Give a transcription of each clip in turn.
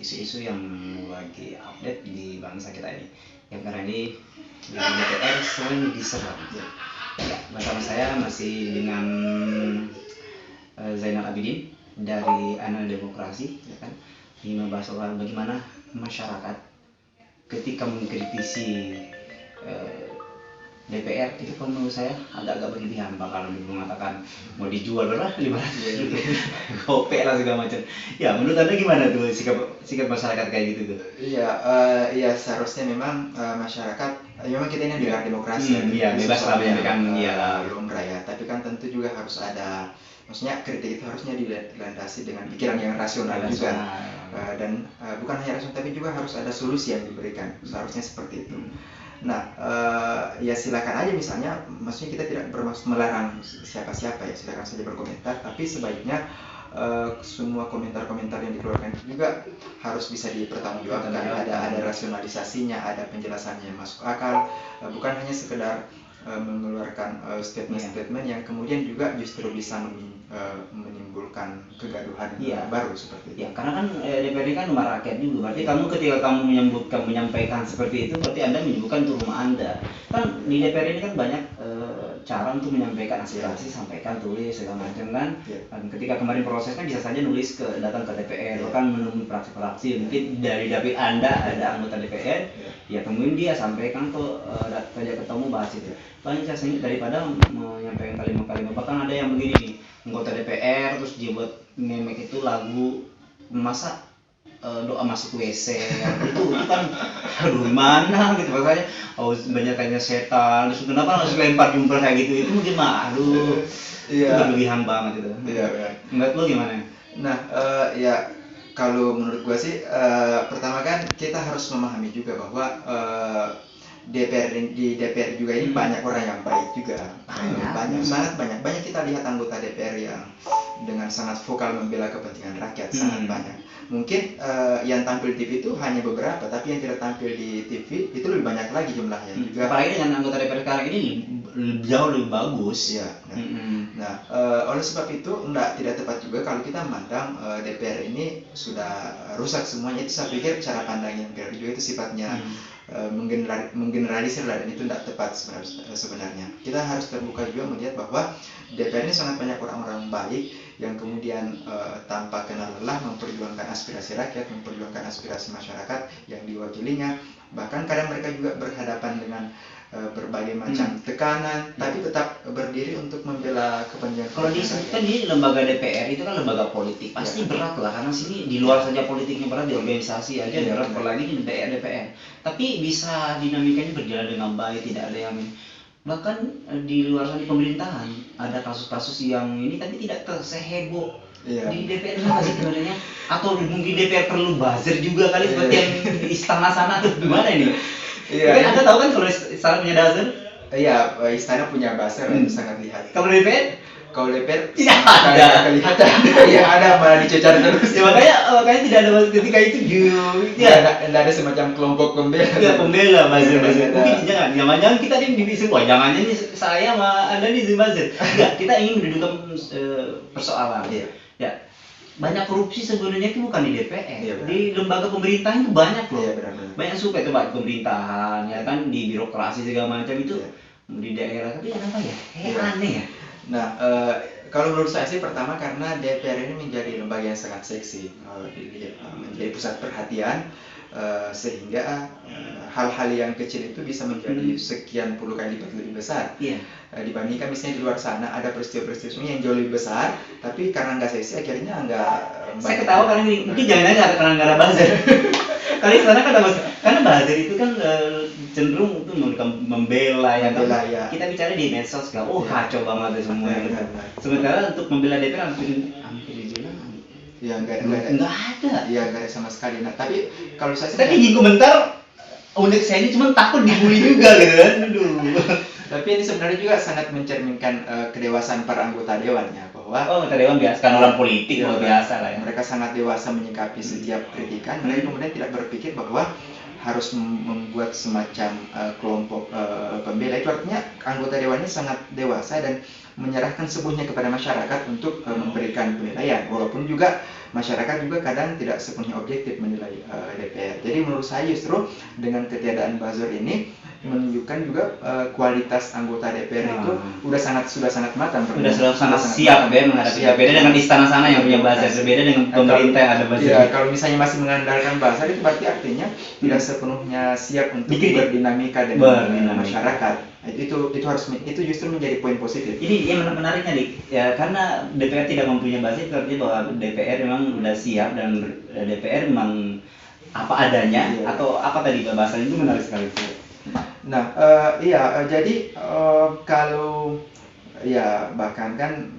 isu-isu yang lagi update di bangsa kita ini. Yang karena ini di DPR sering diserang. Ya, bersama saya masih dengan Zainal Abidin dari Anal Demokrasi, ya kan? Ini membahas soal bagaimana masyarakat ketika mengkritisi DPR itu, kalau menurut saya agak-agak berlebihan. Bakal mengatakan mau dijual berapa 500 ribu gopek lah segala macam. Ya, menurut Anda gimana tuh sikap masyarakat kayak gitu tuh? Iya, seharusnya memang masyarakat, memang kita ini negara demokrasi, Iya, bebas lah menyampaikan lumrah ya. Tapi kan tentu juga harus ada, maksudnya kritik itu harusnya dilandasi dengan pikiran yang rasional juga. Dan bukan hanya rasional, tapi juga harus ada solusi yang diberikan. Seharusnya seperti itu. Nah, ya silakan aja, misalnya, maksudnya kita tidak bermaksud melarang siapa-siapa ya, silakan saja berkomentar, tapi sebaiknya semua komentar-komentar yang dikeluarkan juga harus bisa dipertanggungjawabkan, ada rasionalisasinya, ada penjelasannya yang masuk akal, bukan hanya sekedar mengeluarkan statement-statement yang kemudian juga justru bisa menimbulkan kegaduhan baru seperti itu. Ya, karena kan DPR ini kan rumah rakyat juga. Berarti kamu ketika kamu menyampaikan seperti itu, berarti Anda menyebutkan itu rumah Anda. Kan di DPR ini kan banyak cara untuk menyampaikan aspirasi, sampaikan, tulis segala macam kan. Dan ketika kemarin proses kan bisa saja datang ke DPR, bahkan menemui fraksi-fraksi. Mungkin dari dapil Anda ada anggota DPR, ya temuin dia, sampaikan kerja ketemu, bahas itu. Banyak cara daripada menyampaikan kalimat-kalimat. Bahkan ada yang begini nih, anggota DPR terus dia buat memek itu lagu masa doa masuk WC itu kan aduh mana gitu, makanya banyak setan, terus kenapa harus lempar jumper kayak gitu, itu mungkin aduh itu berlebihan banget itu. Menurut lo gimana? Nah, ya kalau menurut gua sih pertama kan kita harus memahami juga bahwa di DPR juga ini banyak orang yang baik juga, sangat banyak kita lihat anggota DPR yang dengan sangat vokal membela kepentingan rakyat, sangat banyak. Mungkin yang tampil di TV itu hanya beberapa, tapi yang tidak tampil di TV itu lebih banyak lagi jumlahnya juga. Apalagi dengan anggota DPR sekarang ini jauh lebih bagus. Ya, nah, oleh sebab itu tidak tepat juga kalau kita memandang DPR ini sudah rusak semuanya. Itu saya pikir cara pandang yang juga itu sifatnya menggeneralisir lah, dan itu tidak tepat sebenarnya. Kita harus terbuka juga melihat bahwa DPR ini sangat banyak orang-orang baik yang kemudian tanpa kenal lelah memperjuangkan aspirasi rakyat, memperjuangkan aspirasi masyarakat yang diwakilinya. Bahkan kadang mereka juga berhadapan dengan berbagai macam tekanan, tapi tetap berdiri untuk membela kepentingan. Kalau disebutkan di lembaga DPR itu kan lembaga politik, pasti berat lah, karena sini di luar saja politiknya berat, di organisasi aja berat, apalagi di DPR. Tapi bisa dinamikanya berjalan dengan baik, tidak ada yang, bahkan di luar sana di pemerintahan ada kasus-kasus yang ini tapi tidak seheboh di DPR sih sebenarnya. Atau mungkin DPR perlu buzzer juga kali, seperti yang di istana sana tuh, gimana ini? Kan Anda tahu kan kalau istana punya buzzer? Iya, istana punya buzzer, sangat lihat. Kalau DPR? Kalau DPR tidak ada kelihatan. Ya ada, malah dicecar terus. Ya, makanya tidak ada ketika itu tidak ada semacam kelompok pembela. Ya, pembela buzzer. Mungkin jangan kita ini bisa, wah jangan ini saya sama Anda nih buzzer. Enggak, kita ingin mendudukan persoalan. Ya, banyak korupsi sebenarnya itu bukan di DPR, di lembaga pemerintahan itu banyak loh. Banyak suka itu baik pemerintahan, ya kan, di birokrasi segala macam itu di daerah, tapi kenapa ya? Aneh ya. Nah, kalau menurut saya sih pertama karena DPR ini menjadi lembaga yang sangat seksi, menjadi pusat perhatian, sehingga hal-hal yang kecil itu bisa menjadi sekian puluh kali lipat lebih besar. Dibandingkan misalnya di luar sana ada peristiwa-peristiwa yang jauh lebih besar, tapi karena nggak seksi akhirnya nggak. Saya ketawa karena mungkin jangan-jangan karena nggak ada buzzer. Kali sana kan ada buzzer, karena buzzer itu kan cenderung itu membela ya. Kita bicara di medsos kan, kacau banget semua. Sementara untuk membela DPR hampir dibilang nggak ada. Iya, nggak ada sama sekali. Nah, tapi kalau saya tapi di komentar unik saya ini cuma takut dibully juga gitu kan. Tapi ini sebenarnya juga sangat mencerminkan kedewasaan para anggota dewannya, bahwa anggota dewan biasa kan orang politik biasa lah ya. Mereka sangat dewasa menyikapi setiap kritikan. Mereka kemudian tidak berpikir bahwa harus membuat semacam kelompok pembela. Itu artinya anggota dewannya sangat dewasa dan menyerahkan sepenuhnya kepada masyarakat untuk memberikan penilaian, walaupun juga masyarakat juga kadang tidak sepenuhnya objektif menilai DPR. Jadi menurut saya justru dengan ketiadaan buzzer ini menunjukkan juga kualitas anggota DPR itu sudah sangat matang. Sudah sangat siap ya menghadapi. Beda dengan istana sana yang punya buzzer, berbeda dengan pemerintah yang ada buzzer. Ya, kalau misalnya masih mengandalkan buzzer itu berarti artinya tidak sepenuhnya siap untuk berdinamika dengan masyarakat. Itu justru menjadi poin positif. Ini yang menariknya nih, ya karena DPR tidak mempunyai buzzer berarti bahwa DPR memang sudah siap dan DPR memang apa adanya atau apa tadi bahasanya, itu menarik sekali tuh. Nah, jadi kalau ya bahkan kan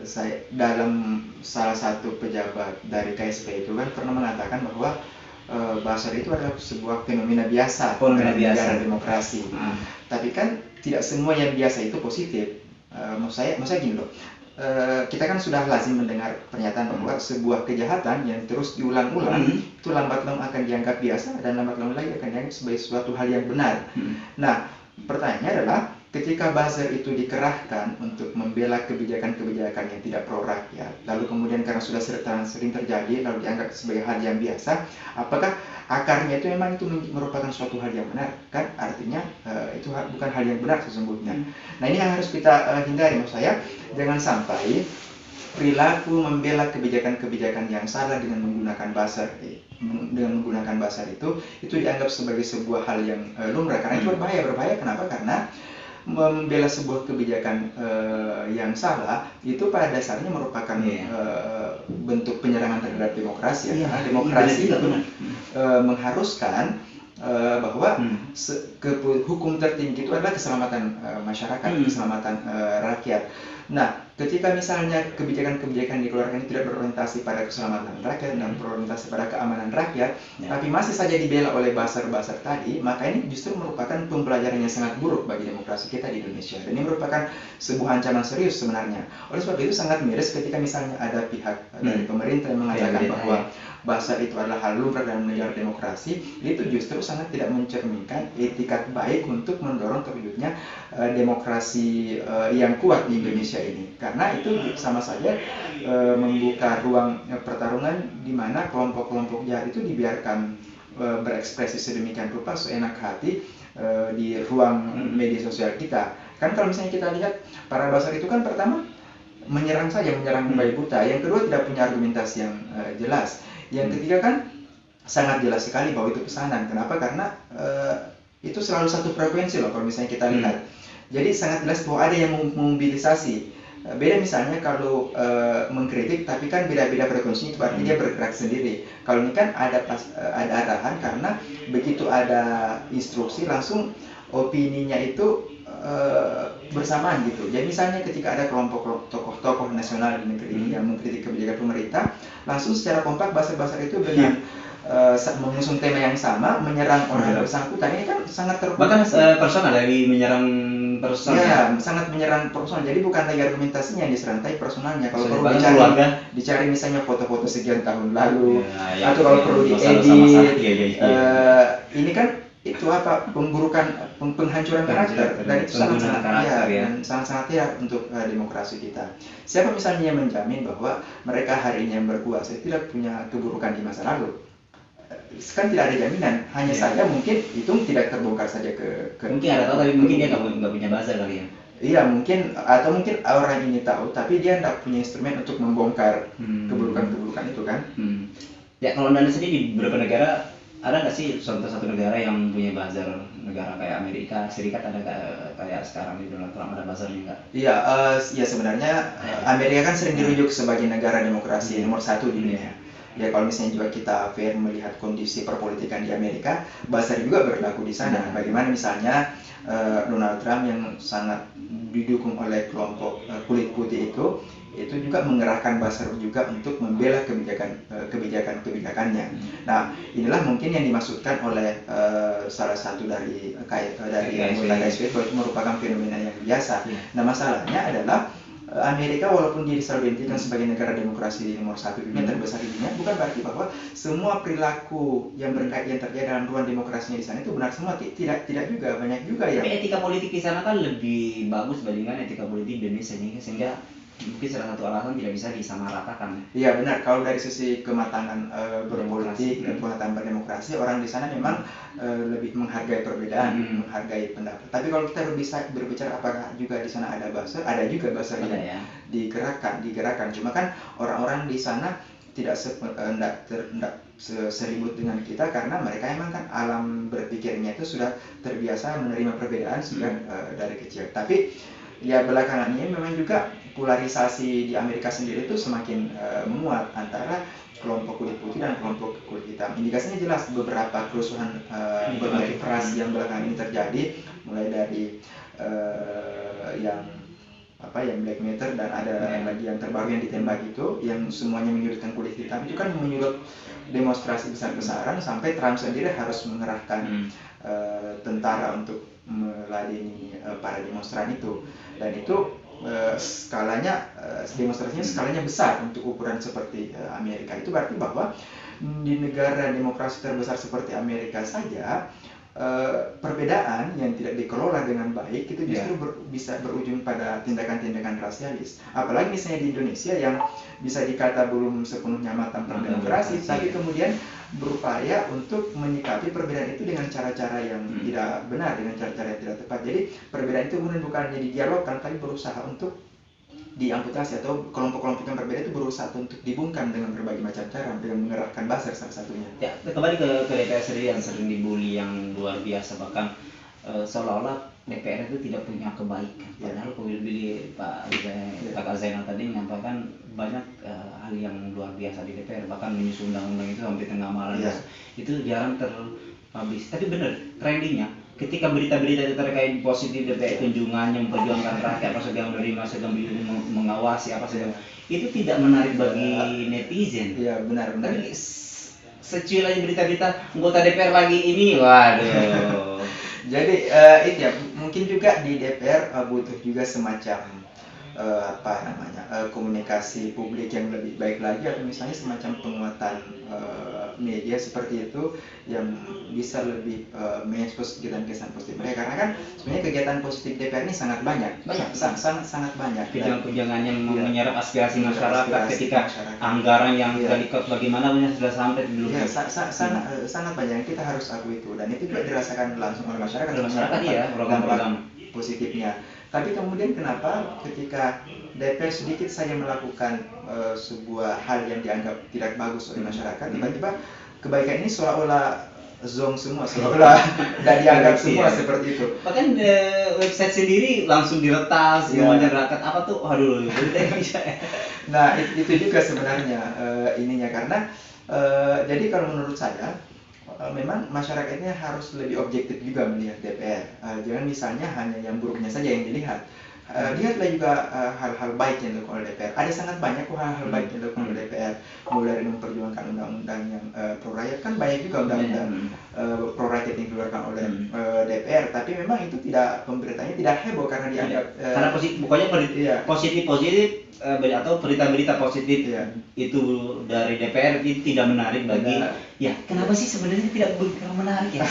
saya dalam salah satu pejabat dari KSP itu kan pernah mengatakan bahwa buzzer itu adalah sebuah fenomena biasa dalam negara demokrasi. Tapi kan tidak semua yang biasa itu positif. Maksud saya gini loh. Kita kan sudah lazim mendengar pernyataan bahwa sebuah kejahatan yang terus diulang-ulang itu lambat laun akan dianggap biasa dan lambat laun lagi akan dianggap sebagai suatu hal yang benar. Nah, pertanyaannya adalah ketika buzzer itu dikerahkan untuk membela kebijakan-kebijakan yang tidak pro rakyat, lalu kemudian karena sudah sering terjadi lalu dianggap sebagai hal yang biasa, apakah akarnya itu memang itu merupakan suatu hal yang benar? Kan artinya itu bukan hal yang benar sesungguhnya. Nah, ini yang harus kita hindari. Maksud saya jangan sampai perilaku membela kebijakan-kebijakan yang salah dengan menggunakan buzzer itu dianggap sebagai sebuah hal yang lumrah, karena itu berbahaya. Kenapa? Karena membela sebuah kebijakan yang salah itu pada dasarnya merupakan bentuk penyerangan terhadap demokrasi. Karena demokrasi itu mengharuskan bahwa hukum tertinggi itu adalah keselamatan masyarakat, keselamatan rakyat. Nah, ketika misalnya kebijakan-kebijakan dikeluarkan itu tidak berorientasi pada keselamatan rakyat dan berorientasi pada keamanan rakyat, tapi masih saja dibela oleh buzzer-buzzer tadi, maka ini justru merupakan pembelajaran yang sangat buruk bagi demokrasi kita di Indonesia. Dan ini merupakan sebuah ancaman serius sebenarnya. Oleh sebab itu sangat miris ketika misalnya ada pihak dari pemerintah yang mengatakan bahwa buzzer itu adalah hal lumrah dalam negara demokrasi, itu justru sangat tidak mencerminkan etikat baik untuk mendorong terwujudnya demokrasi yang kuat di Indonesia ini. Karena itu sama saja membuka ruang pertarungan di mana kelompok-kelompok jahat itu dibiarkan berekspresi sedemikian rupa seenak hati di ruang media sosial kita. Kan kalau misalnya kita lihat para buzzer itu kan pertama menyerang bayi buta, yang kedua tidak punya argumentasi yang jelas, yang ketiga kan sangat jelas sekali bahwa itu pesanan. Kenapa? Karena itu selalu satu frekuensi loh kalau misalnya kita lihat. Jadi sangat jelas bahwa ada yang memobilisasi. Beda misalnya kalau mengkritik, tapi kan beda-beda frekuensinya, itu berarti dia bergerak sendiri. Kalau ini kan ada arahan, karena begitu ada instruksi langsung opininya itu bersamaan gitu. Jadi misalnya ketika ada kelompok tokoh-tokoh nasional di negeri ini yang mengkritik kebijakan pemerintah, langsung secara kompak buzzer-buzzer itu dengan mengusung tema yang sama menyerang orang yang bersangkutan. Ini kan sangat bahkan personal dari menyerang personal. Ya, sangat menyerang personal. Jadi bukan lagi argumentasinya yang diserang, tapi personalnya. Kalau perlu dicari misalnya foto-foto sekian tahun lalu, atau kalau perlu diedit. Ini kan itu apa, penghancuran karakter, dan itu sangat-sangat ya untuk demokrasi kita. Siapa misalnya yang menjamin bahwa mereka hari ini yang berkuasa tidak punya keburukan di masa lalu? Kan tidak ada jaminan, hanya saja mungkin itu tidak terbongkar saja ke mungkin ada tahu, tapi mungkin dia nggak punya buzzer kali ya. Iya, mungkin orang ini tahu tapi dia tidak punya instrumen untuk membongkar keburukan itu kan. Ya, kalau Anda sendiri di beberapa negara ada nggak sih contoh satu negara yang punya buzzer? Negara kayak Amerika Serikat ada kayak sekarang di Donald Trump ada buzzernya nggak? Iya, sebenarnya Amerika kan sering dirujuk sebagai negara demokrasi nomor 1 di dunia. Ya, kalau misalnya juga kita fair melihat kondisi perpolitikan di Amerika, buzzer juga berlaku di sana. Bagaimana misalnya Donald Trump yang sangat didukung oleh kelompok kulit putih itu juga mengerahkan buzzer juga untuk membela kebijakannya. Nah, inilah mungkin yang dimaksudkan oleh salah satu dari anggota KSP, itu merupakan fenomena yang biasa. Nah, masalahnya adalah Amerika walaupun dia selalu identikan sebagai negara demokrasi nomor 1 dunia, terbesar di dunia, bukan berarti bahwa semua perilaku yang terjadi dalam ruang demokrasinya di sana itu benar semua. Tidak juga, banyak juga yang. Tapi etika politik di sana kan lebih bagus dibandingkan etika politik di Indonesia, sehingga mungkin salah satu alasan tidak bisa disamaratakan. Iya benar, kalau dari sisi kematangan berpolitik dan kematangan berdemokrasi, orang di sana memang lebih menghargai perbedaan, menghargai pendapat. Tapi kalau kita berbicara apakah juga di sana ada buzzer, ada juga buzzer yang ya. digerakkan. Cuma kan orang-orang di sana tidak seribut dengan kita karena mereka emang kan alam berpikirnya itu sudah terbiasa menerima perbedaan sejak dari kecil. Tapi ya belakangan ini memang juga polarisasi di Amerika sendiri itu semakin menguat antara kelompok kulit putih dan kelompok kulit hitam. Indikasinya jelas beberapa kerusuhan bermotif ras yang belakangan ini terjadi, mulai dari yang Black Matter dan ada lagi yang terbaru yang ditembak itu, yang semuanya menyudutkan kulit hitam, itu kan menyulut demonstrasi besar-besaran sampai Trump sendiri harus mengerahkan tentara untuk meladeni para demonstran itu, dan itu skalanya demonstrasinya skalanya besar untuk ukuran seperti Amerika. Itu berarti bahwa di negara demokrasi terbesar seperti Amerika saja perbedaan yang tidak dikelola dengan baik itu justru bisa berujung pada tindakan-tindakan rasialis. Apalagi misalnya di Indonesia yang bisa dikata belum sepenuhnya matang berdemokrasi, tapi kemudian berupaya untuk menyikapi perbedaan itu dengan cara-cara yang tidak benar, dengan cara-cara yang tidak tepat. Jadi perbedaan itu kemudian bukannya didialogkan, tapi berusaha untuk diamputasi, atau kelompok-kelompok yang berbeda itu berusaha untuk dibungkam dengan berbagai macam cara, dengan mengerahkan buzzer salah satunya. Ya, kembali ke DPR sendiri yang sering dibully yang luar biasa, bahkan seolah-olah DPR itu tidak punya kebaikan. Padahal Pak Zainal tadi menyampaikan banyak hal yang luar biasa di DPR, bahkan menyusun undang-undang itu sampai tengah malam. Itu jarang terpublish. Tapi benar, trendingnya ketika berita-berita itu terkait positif DPR, kunjungannya memperjuangkan rakyat, apa segala menerima, segala mengawasi, apa segala, itu tidak menarik bagi netizen. Iya benar. Tapi secuil aja berita-berita anggota DPR lagi ini, waduh. Jadi itu ya, mungkin juga di DPR butuh juga semacam komunikasi publik yang lebih baik lagi, atau misalnya semacam penguatan media seperti itu yang bisa lebih mengekspos kegiatan-kegiatan positif mereka, karena kan sebenarnya kegiatan positif DPR ini sangat banyak. Sangat banyak. Kunjungan-kunjungannya menyerap aspirasi masyarakat ketika anggaran yang dekat bagaimana punya sudah sampai belum. Ya, sangat banyak, kita harus akui itu, dan itu juga dirasakan langsung oleh masyarakat. Program-program positifnya. Tapi kemudian kenapa ketika DPR sedikit saja melakukan sebuah hal yang dianggap tidak bagus oleh masyarakat, tiba-tiba kebaikan ini seolah-olah zong semua, seolah-olah tidak dianggap semua seperti itu. Bahkan website sendiri langsung diretas, semuanya rakyat apa tuh, aduh. Nah itu juga sebenarnya ininya, karena jadi kalau menurut saya memang masyarakatnya harus lebih objektif juga melihat DPR. Jangan misalnya hanya yang buruknya saja yang dilihat. Lihatlah juga hal-hal baik yang dilakukan oleh DPR. Ada sangat banyak hal-hal baik yang dilakukan oleh DPR. Mulai dari memperjuangkan undang-undang yang pro rakyat, kan banyak juga undang-undang pro rakyat yang dikeluarkan oleh DPR. Tapi memang itu tidak, pemberitanya tidak heboh karena dianggap karena positif atau berita-berita positif itu dari DPR itu tidak menarik bagi. Ya, kenapa sih sebenarnya tidak menarik ya?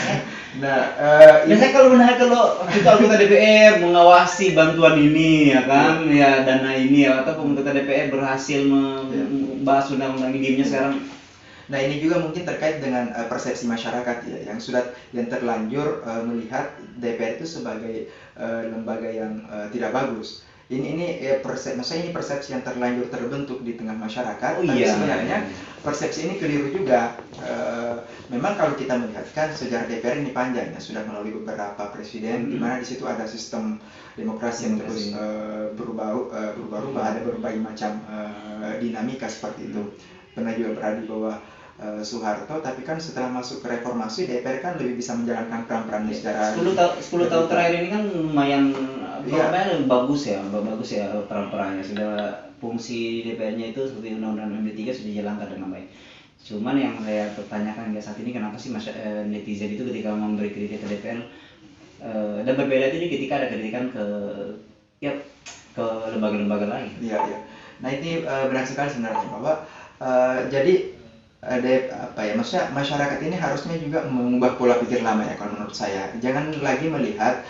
Biasanya kalau menarik, kalau kita anggota DPR mengawasi bantuan ini, ya kan, ya dana ini, atau anggota DPR berhasil membahas undang-undang ini sekarang. Nah ini juga mungkin terkait dengan persepsi masyarakat ya, yang terlanjur melihat DPR itu sebagai lembaga yang tidak bagus. Ini persepsi yang terlanjur terbentuk di tengah masyarakat. Tapi sebenarnya persepsi ini keliru juga. Memang kalau kita melihatkan sejarah DPR ini panjang ya, sudah melalui beberapa presiden, di mana di situ ada sistem demokrasi yang terus berubah-ubah, ada berbagai macam dinamika seperti itu. Pernah juga berada di bawah Soeharto, tapi kan setelah masuk ke reformasi, DPR kan lebih bisa menjalankan peran-perannya secara 10 tahun terakhir ini kan lumayan bagus ya peran-perannya. Sudah fungsi DPR-nya itu seperti Undang-Undang MD3 sudah dijalankan dengan baik. Cuman yang saya pertanyakan saat ini, kenapa sih netizen itu ketika memberi kritik ke DPR dan berbeda itu ketika ada kritikan ke lembaga-lembaga lain. Iya. Nah ini benar sekali sebenarnya, bahwa jadi maksudnya masyarakat ini harusnya juga mengubah pola pikir lama ya, kalau menurut saya. Jangan lagi melihat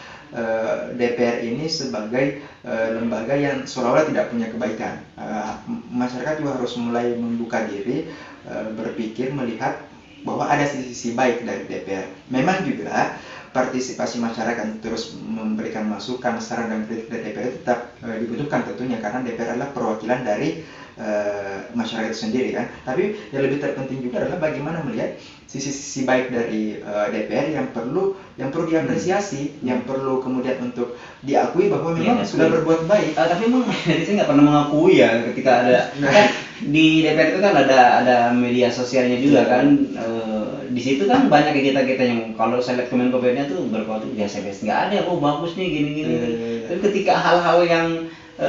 DPR ini sebagai lembaga yang seolah-olah tidak punya kebaikan. Masyarakat juga harus mulai membuka diri, berpikir, melihat bahwa ada sisi-sisi baik dari DPR. Memang juga partisipasi masyarakat terus memberikan masukan, saran dan kritik dari DPR tetap dibutuhkan tentunya, karena DPR adalah perwakilan dari masyarakat itu sendiri kan. Tapi yang lebih terpenting juga adalah bagaimana melihat sisi-sisi baik dari DPR yang perlu diapresiasi, yang perlu kemudian untuk diakui bahwa memang sudah berbuat baik. Tapi emang saya nggak pernah mengakui ya ketika ada kan di DPR itu kan ada media sosialnya juga kan. Di situ kan banyak kita yang kalau saya lihat komen-komennya tuh berkualitas biasa-biasa, nggak ada bagus nih gini-gini. Tapi ketika hal-hal yang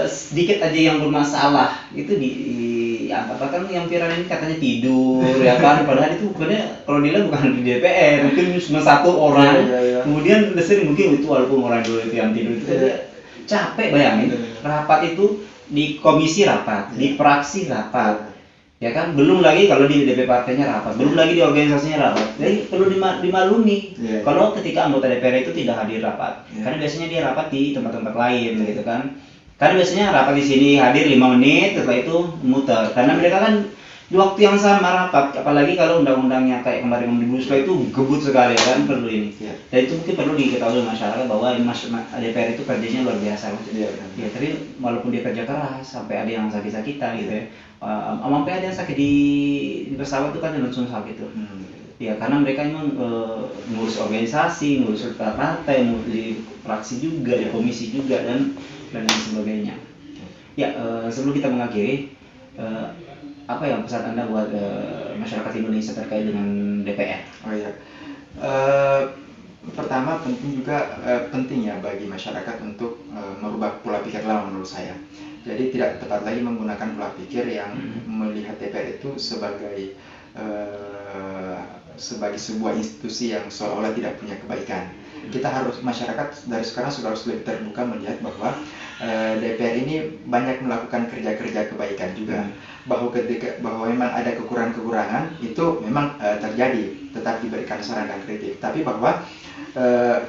sedikit aja yang bermasalah itu diangkat, bahkan yang viral ini katanya tidur ya kan, padahal itu sebenarnya kalau dilihat bukan di DPR, mungkin cuma satu orang. Kemudian sering mungkin itu walaupun orang dulu itu yang tidur itu capek, bayangin rapat itu di komisi rapat, di fraksi rapat, ya kan, belum lagi kalau di DP partainya rapat, belum lagi di organisasinya rapat. Jadi perlu dimaklumi kalau ketika anggota DPR itu tidak hadir rapat, karena biasanya dia rapat di tempat-tempat lain gitu kan. Karena biasanya rapat di sini hadir 5 menit, setelah itu muter. Karena mereka kan di waktu yang sama rapat, apalagi kalau undang-undangnya kayak kemarin Omnibus Law itu gebut sekali kan, perlu ini. Dan itu mungkin perlu diketahui masyarakat bahwa DPR itu kerjanya luar biasa. Ya, tapi walaupun dia kerja keras, sampai ada yang sakit-sakitan gitu ya. Sampai ada yang sakit di pesawat itu kan langsung sakit tuh. Ya karena mereka memang ngurus organisasi, ngurus partai, ngurus di fraksi juga, di komisi juga dan lain sebagainya. Ya sebelum kita mengakhiri, apa yang pesan Anda buat masyarakat Indonesia terkait dengan DPR? Pertama penting ya bagi masyarakat untuk merubah pola pikir lama menurut saya. Jadi tidak tepat lagi menggunakan pola pikir yang melihat DPR itu sebagai sebuah institusi yang seolah-olah tidak punya kebaikan. Kita masyarakat dari sekarang sudah harus lebih terbuka melihat bahwa DPR ini banyak melakukan kerja-kerja kebaikan juga. Bahwa memang ada kekurangan-kekurangan itu memang terjadi, tetap diberikan saran dan kritik. Tapi bahwa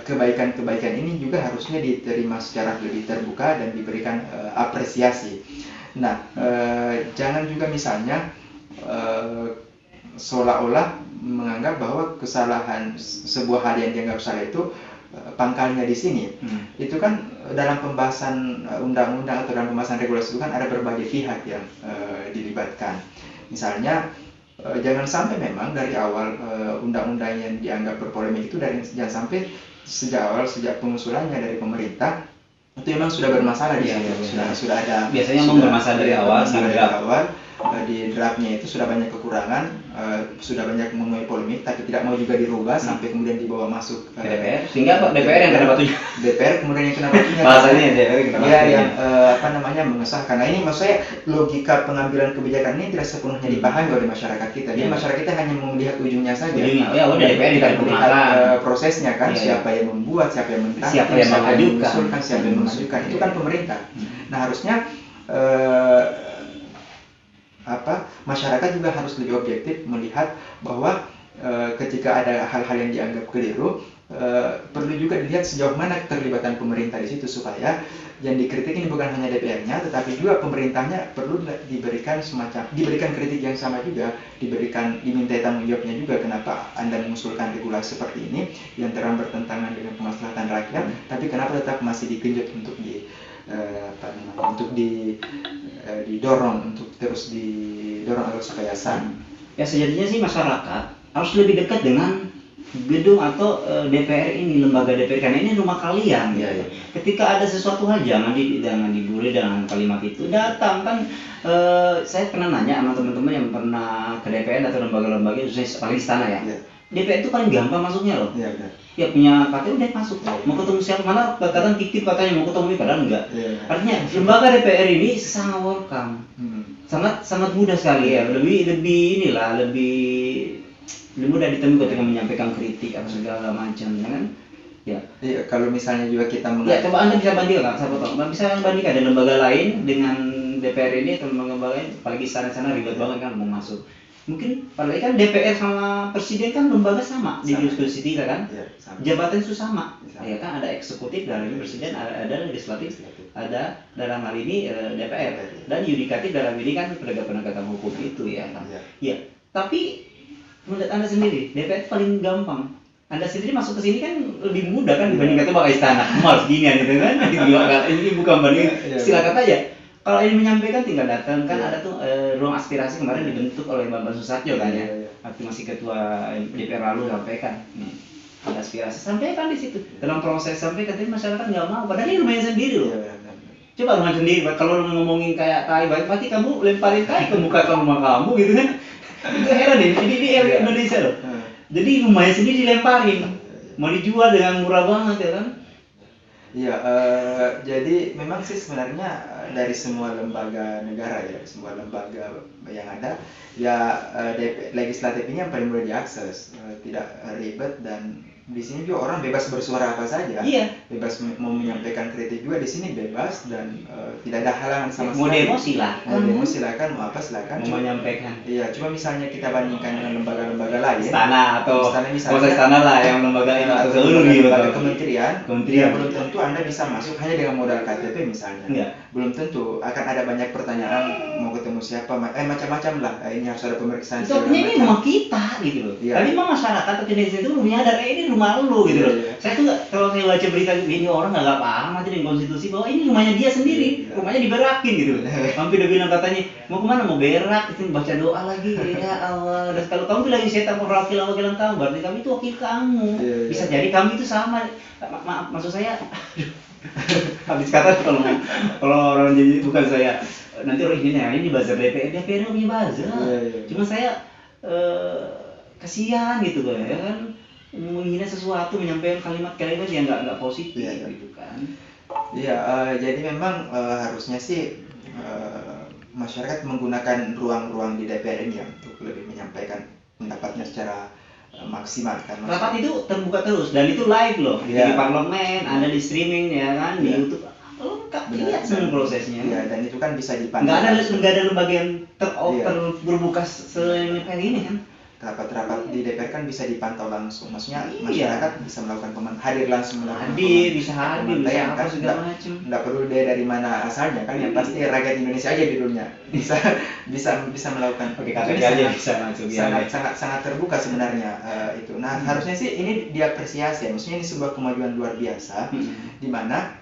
kebaikan-kebaikan ini juga harusnya diterima secara lebih terbuka dan diberikan apresiasi. Nah, jangan juga misalnya seolah-olah menganggap bahwa kesalahan sebuah hal yang dianggap salah itu pangkalnya di sini. Itu kan dalam pembahasan undang-undang atau dalam pembahasan regulasi itu kan ada berbagai pihak yang dilibatkan. Misalnya jangan sampai memang dari awal undang-undang yang dianggap berpolemik itu jangan sampai sejak pengusulannya dari pemerintah itu memang sudah bermasalah di situ. Sudah ada biasanya memang bermasalah dari awal. Di draftnya itu sudah banyak kekurangan, sudah banyak menuai polemik, tapi tidak mau juga dirubah sampai kemudian dibawa masuk ke DPR, sehingga DPR yang kena batunya. DPR kemudian yang kena batunya. Bahasanya DPR yang kena batunya. Yang mengesahkan. Nah ini maksud saya logika pengambilan kebijakan ini tidak sepenuhnya dipahami oleh masyarakat kita. Jadi masyarakat kita hanya melihat ujungnya saja. Ya udah DPR tidak melihat prosesnya kan, siapa yang membuat, siapa yang menentukan, siapa yang mengajukan, siapa yang mengajukan. Itu kan pemerintah. Nah harusnya masyarakat juga harus lebih objektif melihat bahwa ketika ada hal-hal yang dianggap keliru, perlu juga dilihat sejauh mana keterlibatan pemerintah di situ, supaya yang dikritik ini bukan hanya DPR-nya tetapi juga pemerintahnya perlu diberikan kritik yang sama juga, diminta tanggung jawabnya juga. Kenapa Anda mengusulkan regulasi seperti ini yang terang bertentangan dengan kemaslahatan rakyat, tapi kenapa tetap masih digenjot untuk didorong untuk terus didorong agar supaya sah. Ya sejatinya sih masyarakat harus lebih dekat dengan gedung atau DPR ini, lembaga DPR, karena ini rumah kalian. Ketika ada sesuatu hal jangan dibully dengan kalimat itu. Datang kan, saya pernah nanya sama teman-teman yang pernah ke DPR atau lembaga-lembaga, khususnya paling istana ya. DPR itu paling gampang masuknya loh. Ya punya KTP udah masuk. Mau ketemu siapa, mana kadang titip katanya mau ketemu, padahal enggak. Artinya lembaga DPR ini sangat welcome. Sangat mudah sekali ya. Lebih mudah ditemui ketika menyampaikan kritik atau segala macam, ya kan? Ya. Kalau misalnya juga kita coba Anda bisa bandingkan, bisa bandingkan ada lembaga lain dengan DPR ini atau lembaga lain, apalagi sana ribet banget kan mau masuk. Mungkin apalagi kan DPR sama presiden kan lembaga sama di Sama. diskusi kita kan. Iya, sama. Jabatan itu sama. Sama. Ya kan, ada eksekutif dalam ini presiden, ada legislatif, ada dalam hal ini DPR, dan yudikatif dalam ini kan penegakan hukum itu ya kan. Iya. Ya, tapi menurut Anda sendiri DPR paling gampang. Anda sendiri masuk ke sini kan lebih mudah kan dibanding ketua istana. Mas ginian gitu kan. Ini bukan banding, silakan aja. Kalau ini menyampaikan tinggal datang kan, ada tuh ruang aspirasi kemarin dibentuk oleh Bambang Susatyo kan ya. Waktu masih ketua DPR lalu sampaikan. Ada aspirasi sampaikan di situ. Dalam proses sampaikan tapi masyarakat nggak mau. Padahal ini rumahnya sendiri loh. Coba rumah sendiri. Kalau ngomongin kayak tai, pasti kamu lemparin tai ke muka ke rumah kamu gitu kan. Itu heran nih. Ini Indonesia loh. Jadi rumahnya sendiri dilemparin. Mau dijual dengan murah banget ya kan. Iya, jadi memang sih sebenarnya dari semua lembaga negara ya, semua lembaga yang ada, ya legislatif ini yang paling mudah diakses, tidak ribet, dan di sini juga orang bebas bersuara apa saja, Iya. Bebas mau menyampaikan kritik juga di sini bebas, dan tidak ada halangan sama Mau sekali. demo silakan. Mau demo silakan, mau apa silakan. Mau menyampaikan. Iya, cuma misalnya kita bandingkan dengan lembaga-lembaga lain. Istana atau misalnya, istana lah yang lembaga ini atau seluruh lembaga kementerian. Kementerian. Belum tentu Anda bisa masuk hanya dengan modal KTP misalnya. Enggak. Belum tentu, akan ada banyak pertanyaan, mau ketemu siapa, macam-macam lah. Ini harus ada pemeriksaan. Itu artinya ini rumah kita gitu loh. Iya. Tapi memang masyarakat atau Indonesia itu belum nyadar, ini rumah lu gitu loh. Iya. Saya tuh kalau saya baca berita ini orang nggak paham nanti dengan konstitusi bahwa ini rumahnya dia sendiri, Iya. rumahnya diberakin gitu. Sampai udah bilang katanya mau kemana, mau berak, itu baca doa lagi. Ya Allah. Dan kalau kamu bilang saya tak wakilan kamu, berarti kami itu wakil kamu. Iya. Bisa jadi kami itu sama. Maaf, maksud saya. Habis kata kalau orang jadi bukan saya nanti orang ini buzzer DPR punya buzzer. Iya. Cuma saya kasihan gitu loh ya kan, menghina sesuatu, menyampaikan kalimat-kalimat yang nggak positif gitu kan. Iya, jadi memang harusnya sih masyarakat menggunakan ruang-ruang di DPR ini ya untuk lebih menyampaikan pendapatnya secara maksimal kan. Rapat itu terbuka terus dan itu live loh, di parlemen, ada di streaming ya kan, di YouTube. Lengkap, lihat semua prosesnya. Iya, dan itu kan bisa dipantau. Nggak ada lembaga yang terbuka selain ini kan. Rapat-rapat di DPR kan bisa dipantau langsung, maksudnya masyarakat bisa melakukan hadir langsung melakukan bisa hadir, bisa apa segala macam. Nggak perlu dia dari mana asalnya kan, yang pasti rakyat Indonesia aja di dunia bisa melakukan. Oke, KTP aja bisa masuk. Sangat terbuka sebenarnya itu. Nah, harusnya sih ini diapresiasi ya, maksudnya ini sebuah kemajuan luar biasa, di mana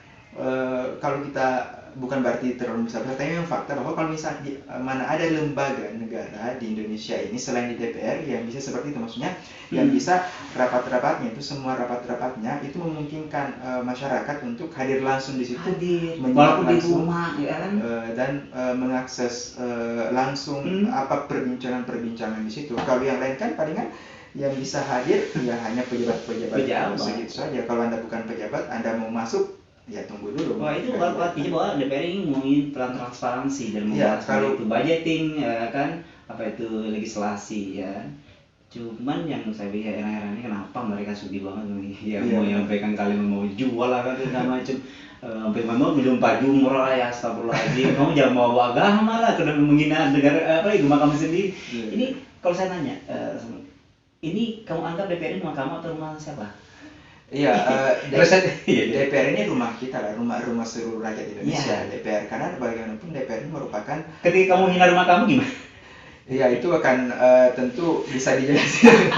kalau kita bukan berarti terlalu besar, tapi memang fakta bahwa kalau misalnya mana ada lembaga negara di Indonesia ini selain di DPR yang bisa seperti itu, maksudnya yang bisa rapat-rapatnya itu, semua rapat-rapatnya itu memungkinkan masyarakat untuk hadir langsung di situ, walaupun di rumah ya kan, dan mengakses langsung apa perbincangan di situ. Kalau yang lain kan palingan yang bisa hadir ya hanya pejabat segitu saja. Kalau Anda bukan pejabat, Anda mau masuk, ya tunggu dulu. Wah, itu artinya bahwa DPR ini ngomongin peran transparansi dan membahas itu budgeting ya kan, apa itu legislasi ya. Cuman yang saya pikir heran ini kenapa mereka sudi banget nih, mau menyampaikan kalian mau jual lah kan segala macam. Sampai mau minum baju murah ya, astagfirullahaladzim. Kamu jangan bawa agama lah, karena menghina negara apa rumah kamu sendiri. Ini kalau saya nanya, ini kamu anggap DPR ini rumah kamu atau rumah siapa? Iya, DPR ini rumah kita lah, rumah seluruh rakyat Indonesia. DPR, karena bagaimanapun DPR ini merupakan. Ketika kamu menghina rumah kamu gimana? Iya, itu akan tentu bisa dijelaskan.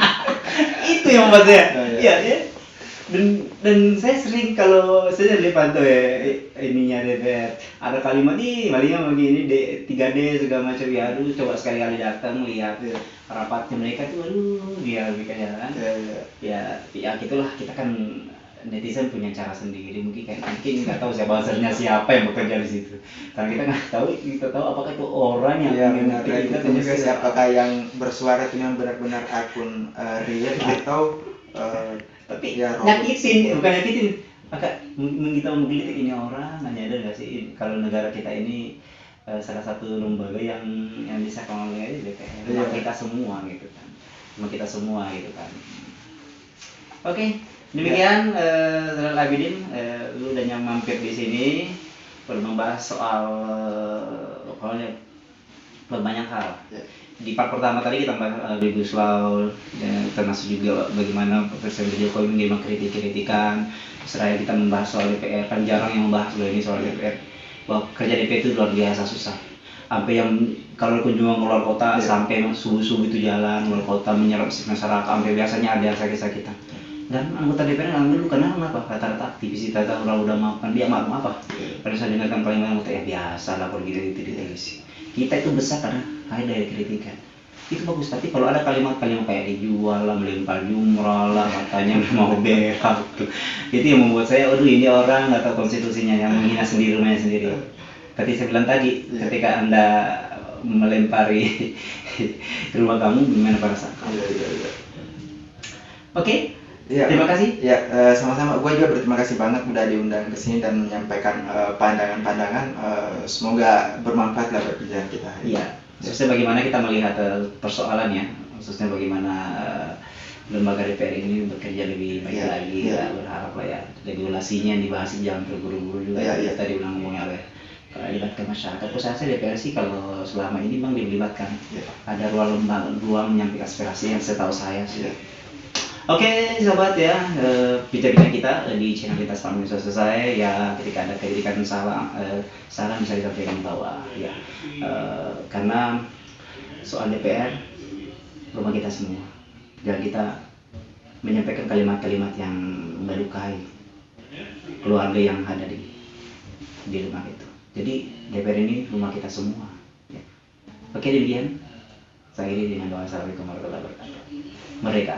Itu yang membuat saya. Iya. Dan saya sering kalau saya dari pantau ya ininya DPR, ada kalimat nih malingnya begini 3D segala macam ya, aduh coba sekali-kali datang lihat rapatnya mereka tuh, aduh dia lebih kayak kan. Ya gitulah, kita kan netizen punya cara sendiri, mungkin nggak tahu siapa yang bekerja di situ, karena kita tahu apakah itu orang yang kita juga siapakah yang bersuara itu yang benar-benar akun real atau tapi nyakitin, bukan nyakitin, maka kita menggelitik ini orang, nggak nyadar nggak sih kalau negara kita ini salah satu lembaga yang bisa mengelola DPR, rumah kita semua gitu kan, Oke, demikian Zainal Abidin, lu udah mampir di sini, perlu membahas soal pokoknya banyak hal. di part pertama tadi kita bahas Omnibus Law, dan termasuk juga bagaimana Presiden Jokowi menerima kritik-kritikan. Seraya kita membahas soal DPR, kan jarang yang membahas loh ini soal DPR. Bahwa kerja DPR itu luar biasa susah. Sampai yang kalau kunjungan keluar kota sampai subuh-subuh itu jalan keluar kota menyerap masyarakat, sampai biasanya ada yang sakit-sakitan. Dan anggota DPR nggak ngeluh karena apa? Rata-rata aktivis kita udah maafkan dia maaf apa? Pada saya dengarkan paling banyak ya biasa lah kalau gitu di televisi. Kita itu besar karena ada dari kritikan. Itu bagus, tapi kalau ada kalimat-kalimat kayak dijual lah, melempar jumrah lah, katanya mau berak tuh, itu yang membuat saya, aduh ini orang nggak tahu konstitusinya, yang menghina sendiri rumahnya sendiri. Tadi saya bilang tadi, ketika Anda melempari rumah kamu, gimana perasaan? Oke. Ya, terima kasih. Ya, sama-sama. Gue juga berterima kasih banget udah diundang ke sini dan menyampaikan pandangan-pandangan. Semoga bermanfaat lah perbincangan kita. Iya. Khususnya bagaimana kita melihat persoalannya, khususnya bagaimana lembaga DPR ini bekerja lebih baik lagi. Ya, berharap lah ya regulasinya yang dibahas jangan terburu-buru juga. Ya, tadi ulang ngomongnya oleh libatkan masyarakat. Saya DPR sih kalau selama ini memang dilibatkan. Ada ruang menyampaikan aspirasi yang setahu saya sih. Oke, sahabat ya, bincang-bincang kita di channel Lintas Pamung sudah selesai ya. Ketika ada kritikan salah bisa disampaikan di bawah ya. Karena soal DPR rumah kita semua, dan kita menyampaikan kalimat-kalimat yang melukai keluarga yang ada di rumah itu. Jadi DPR ini rumah kita semua. Ya. Oke, demikian. Saya akhiri dengan doa. Assalamualaikum warahmatullahi wabarakatuh. Mereka.